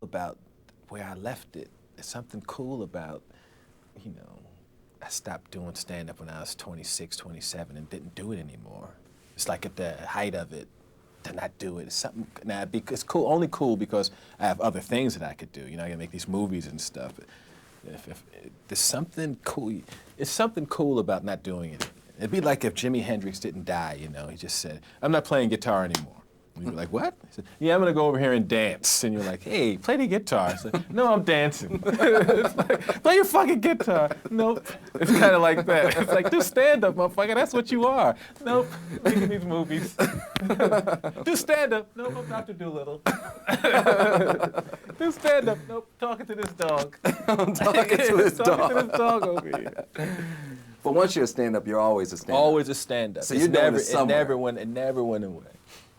about where I left it. There's something cool about, you know, I stopped doing stand-up when I was 26, 27 and didn't do it anymore. It's like at the height of it, to not do it. It's something, now it's cool, only cool because I have other things that I could do. You know, I can make these movies and stuff. If there's something cool, it's something cool about not doing it. It'd be like if Jimi Hendrix didn't die, you know, he just said, I'm not playing guitar anymore. And you'd be like, what? He said, yeah, I'm gonna go over here and dance. And you're like, hey, play the guitar. I said, no, I'm dancing. It's like, play your fucking guitar. Nope. It's kind of like that. It's like, do stand-up, motherfucker. That's what you are. Nope. Making these movies. Do stand-up. Nope, I'm Dr. Doolittle. Do stand-up. Nope, talking to this dog. I'm talking to this dog. Talking to this dog over here. But once you're a stand-up, you're always a stand-up. Always a stand-up. So you're doing it somewhere. It never went away.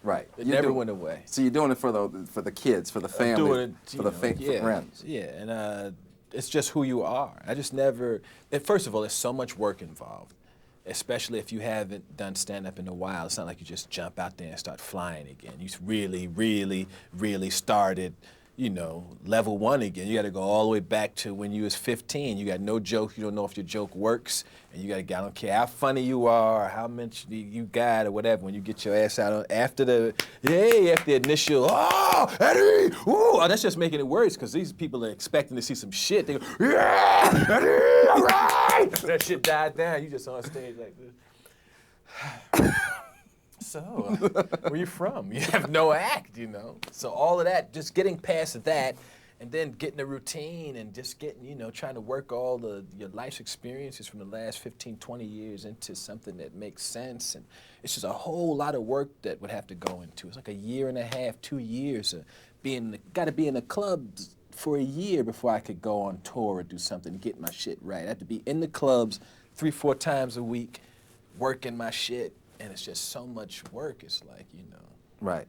Right. It never went away. So you're doing it for the kids, for the family, for the friends. Yeah, and it's just who you are. I just never. First of all, there's so much work involved, especially if you haven't done stand-up in a while. It's not like you just jump out there and start flying again. You really, really, really started, you know, level one again. You got to go all the way back to when you was 15. You got no joke. You don't know if your joke works, and you got to. I don't care how funny you are, or how much you got, or whatever. When you get your ass out after the initial, oh, Eddie, ooh, that's just making it worse because these people are expecting to see some shit. They go, yeah, Eddie, all right. That shit died down. You just on stage like this. So, where you from? You have no act, you know? So all of that, just getting past that, and then getting a routine and just getting, you know, trying to work all your life's experiences from the last 15, 20 years into something that makes sense. And it's just a whole lot of work that would have to go into. It's like a year and a half, 2 years of got to be in the clubs for a year before I could go on tour or do something to get my shit right. I have to be in the clubs 3-4 times a week, working my shit. And it's just so much work, it's like, you know. Right.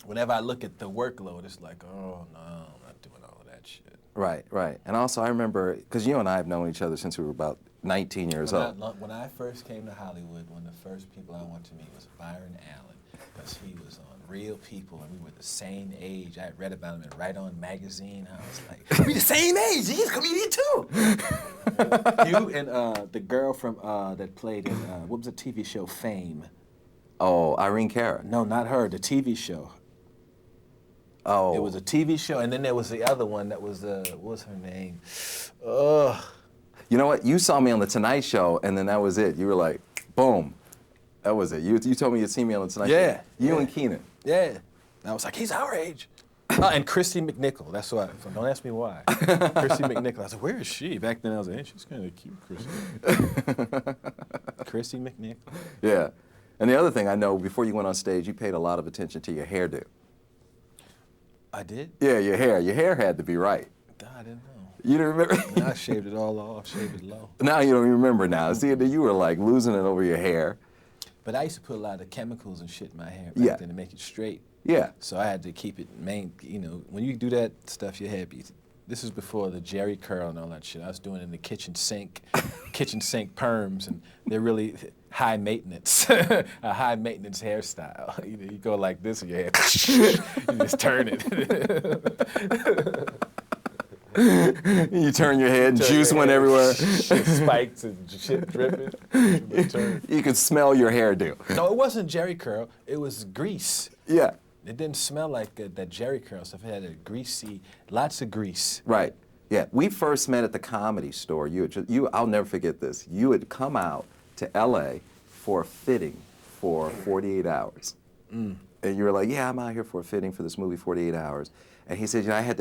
Whenever I look at the workload, it's like, oh, no, I'm not doing all of that shit. Right, right. And also I remember, because you and I have known each other since we were about 19 years old. When I first came to Hollywood, one of the first people I went to meet was Byron Allen, because he was on Real People, and we were the same age. I had read about him in Right On magazine. I was like, we the same age, he's a comedian too. You and the girl from that played in, what was the TV show, Fame? Oh, Irene Cara. No, not her, the TV show. Oh. It was a TV show, and then there was the other one that was, what was her name? Ugh. You know what? You saw me on The Tonight Show, and then that was it. You were like, boom. That was it. You told me you'd see me on The Tonight Show. You and Keenan. Yeah. And I was like, he's our age. And Christy McNichol, that's why. So don't ask me why. Christy McNichol. I said, where is she? Back then I was like, hey, she's kind of cute, Christy. Christy McNichol. Yeah. And the other thing I know, before you went on stage, you paid a lot of attention to your hairdo. I did? Yeah, your hair. Your hair had to be right. I didn't know. You didn't remember? No, I shaved it all off, shaved it low. Now you don't remember now. See, you were like losing it over your hair. But I used to put a lot of chemicals and shit in my hair back then to make it straight. Yeah. So I had to keep it you know, when you do that stuff, your hair be, this is before the Jerry curl and all that shit. I was doing it in the kitchen sink perms, and they're really high maintenance, a high maintenance hairstyle. You know, you go like this and your hair, you just turn it. You turn your head, juice went everywhere. Shit spikes and shit dripping. You could smell your hairdo. No, it wasn't Jerry curl. It was grease. Yeah. It didn't smell like that Jerry curl stuff. It had a greasy, lots of grease. Right. Yeah. We first met at the Comedy Store. I'll never forget this. You had come out to L.A. for a fitting for 48 Hours. Mm. And you were like, yeah, I'm out here for a fitting for this movie, 48 Hours. And he said, you know, I had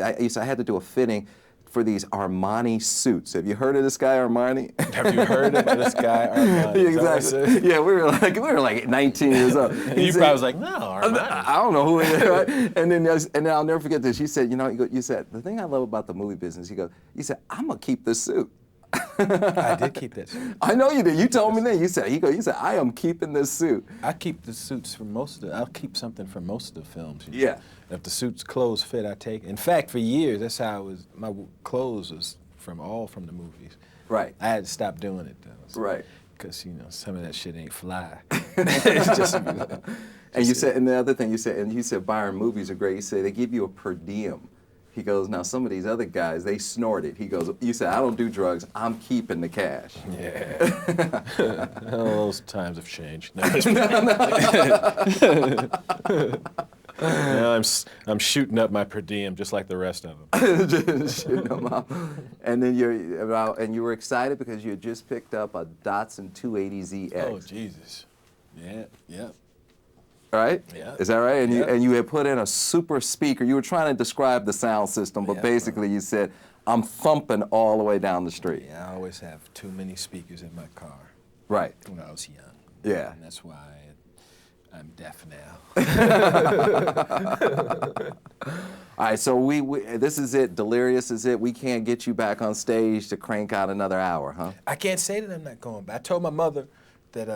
to do a fitting for these Armani suits. Have you heard of this guy Armani? Have you heard of this guy Armani? Exactly. Yeah, we were like 19 years old. And you probably was like, no, Armani. I don't know who he is, right? And then I'll never forget this. You said, you know, you said, the thing I love about the movie business, you said, I'm gonna keep this suit. I did keep that suit. I know you did. You told me that. You said, I am keeping this suit. I keep the suits for most of I'll keep something for most of the films. You know? Yeah. If the suit's clothes fit, I take it. In fact, for years, that's how it was. My clothes was from the movies. Right. I had to stop doing it, though. So, right. Because, you know, some of that shit ain't fly. It's just, and you said, and the other thing you said Byron, movies are great. You say they give you a per diem. He goes, now some of these other guys, they snorted. He goes, you said, I don't do drugs, I'm keeping the cash. Yeah. Oh, those times have changed. No, now I'm shooting up my per diem just like the rest of them. Just shooting them up. And then you were excited because you had just picked up a Datsun 280ZX. Oh, Jesus. Yeah, yeah. Right? Yeah. Is that right? And, Yeah. you had put in a super speaker. You were trying to describe the sound system, but Yeah, basically you said, I'm thumping all the way down the street. Yeah, I always have too many speakers in my car Right. when I was young. Yeah. And that's why I'm deaf now. All right, so this is it. Delirious is it. We can't get you back on stage to crank out another hour, huh? I can't say that I'm not going back. I told my mother that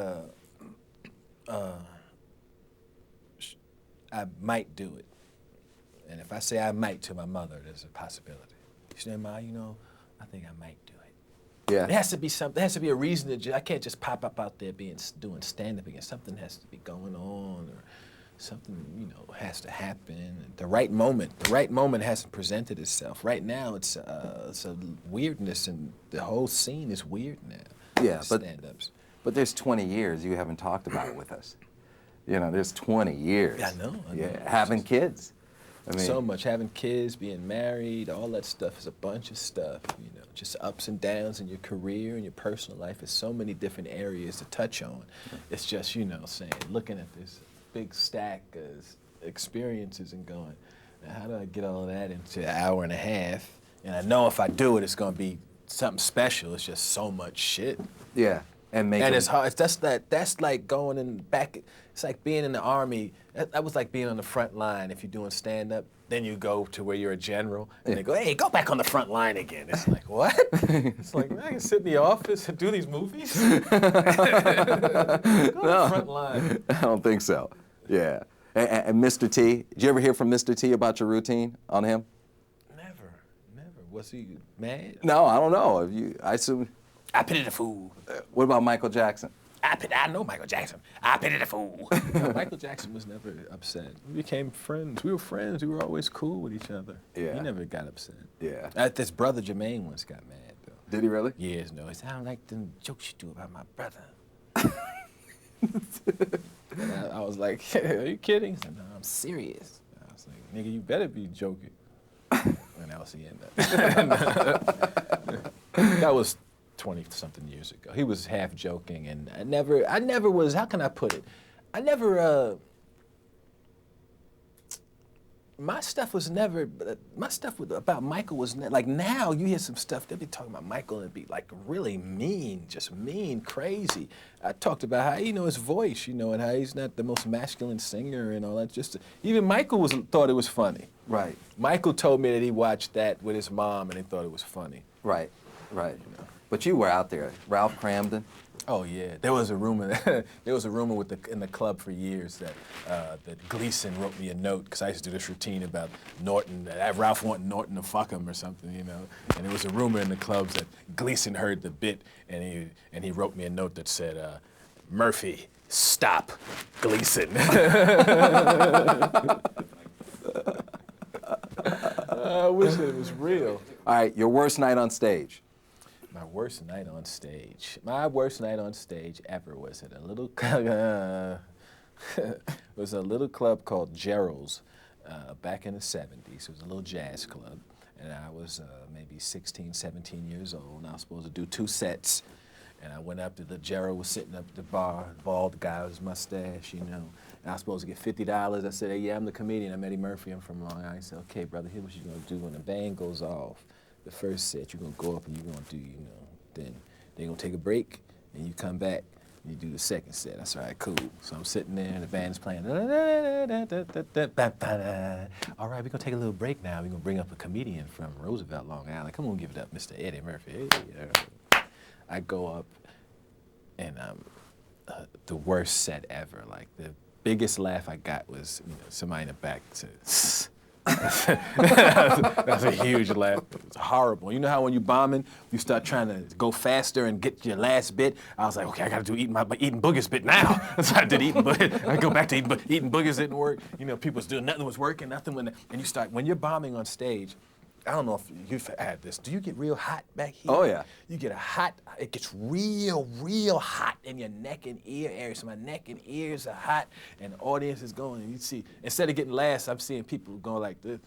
I might do it. And if I say I might to my mother, there's a possibility. She said, Ma, you know, I think I might do it. Yeah. There has to be something. There has to be a reason to. I can't just pop up out there doing stand-up again. Something has to be going on, or something has to happen. The right moment hasn't presented itself. Right now, it's a weirdness, and the whole scene is weird now. Yeah, but stand-ups. But there's 20 years you haven't talked about it with us. There's 20 years. I know. Yeah, having kids. I mean, so much, having kids, being married, all that stuff is a bunch of stuff, just ups and downs in your career and your personal life. There's so many different areas to touch on. It's just, saying, looking at this big stack of experiences and going, now how do I get all of that into an hour and a half? And I know if I do it, it's going to be something special. It's just so much shit. Yeah, and it's hard. That's like going in back. It's like being in the Army. That was like being on the front line. If you're doing stand-up, then you go to where you're a general, and they go, hey, go back on the front line again. It's like, what? It's like, man, I can sit in the office and do these movies? Go on the front line. I don't think so. Yeah. And Mr. T, did you ever hear from Mr. T about your routine on him? Never. Was he mad? No, I don't know. I assume. I pity the fool. What about Michael Jackson? I know Michael Jackson. I pity the fool. No, Michael Jackson was never upset. We became friends. We were friends. We were always cool with each other. Yeah. He never got upset. Yeah. His brother Jermaine once got mad, though. Did he really? Years ago. He said, I don't like them jokes you do about my brother. I was like, are you kidding? He said, no, I'm serious. I was like, nigga, you better be joking. And that was the end of it. That was 20-something years ago. He was half joking, and I never was, how can I put it? My stuff about Michael was like, now you hear some stuff, they'll be talking about Michael and it'd be like really mean, just mean, crazy. I talked about how, his voice, and how he's not the most masculine singer and all that. Even Michael thought it was funny. Right. Michael told me that he watched that with his mom and he thought it was funny. Right. But you were out there. Ralph Cramden. Oh yeah, there was a rumor. In the club for years that Gleason wrote me a note because I used to do this routine about Norton. Ralph wanted Norton to fuck him or something, And there was a rumor in the clubs that Gleason heard the bit and he wrote me a note that said, "Murphy, stop, Gleason." I wish it was real. All right, your worst night on stage. My worst night on stage. My worst night on stage ever was at a little club called Gerald's back in the 70s. It was a little jazz club. And I was maybe 16, 17 years old. And I was supposed to do 2 sets. And I went up to Gerald was sitting up at the bar, bald guy with his mustache, And I was supposed to get $50. I said, hey, yeah, I'm the comedian. I'm Eddie Murphy. I'm from Long Island. He said, okay, brother, here's what you're going to do when the band goes off. The first set, you're going to go up and you're going to do, then they're going to take a break, and you come back, and you do the second set. That's all right, cool. So I'm sitting there, and the band's playing. All right, we're going to take a little break now. We're going to bring up a comedian from Roosevelt, Long Island. Come on, give it up, Mr. Eddie Murphy. Hey, I go up, and the worst set ever. Like, the biggest laugh I got was somebody in the back said, That's a huge laugh. It's horrible. You know how when you're bombing, you start trying to go faster and get your last bit? I was like, okay, I got to do my eating boogers bit now. So I did eating boogers. I go back to eating boogers didn't work. You know, people was doing nothing was working, nothing. And you start, when you're bombing on stage, I don't know if you've had this. Do you get real hot back here? Oh, yeah. You get it gets real hot in your neck and ear area. So my neck and ears are hot, and the audience is going, and you see, instead of getting laughs, I'm seeing people going like this.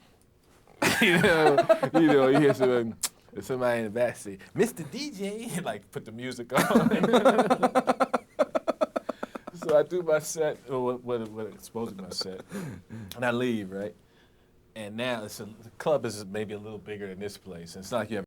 you know, you hear somebody in the back say, Mr. DJ, like put the music on. So I do my set, or what it's supposed to be my set, and I leave, right? And now the club is maybe a little bigger than this place. And it's not like you have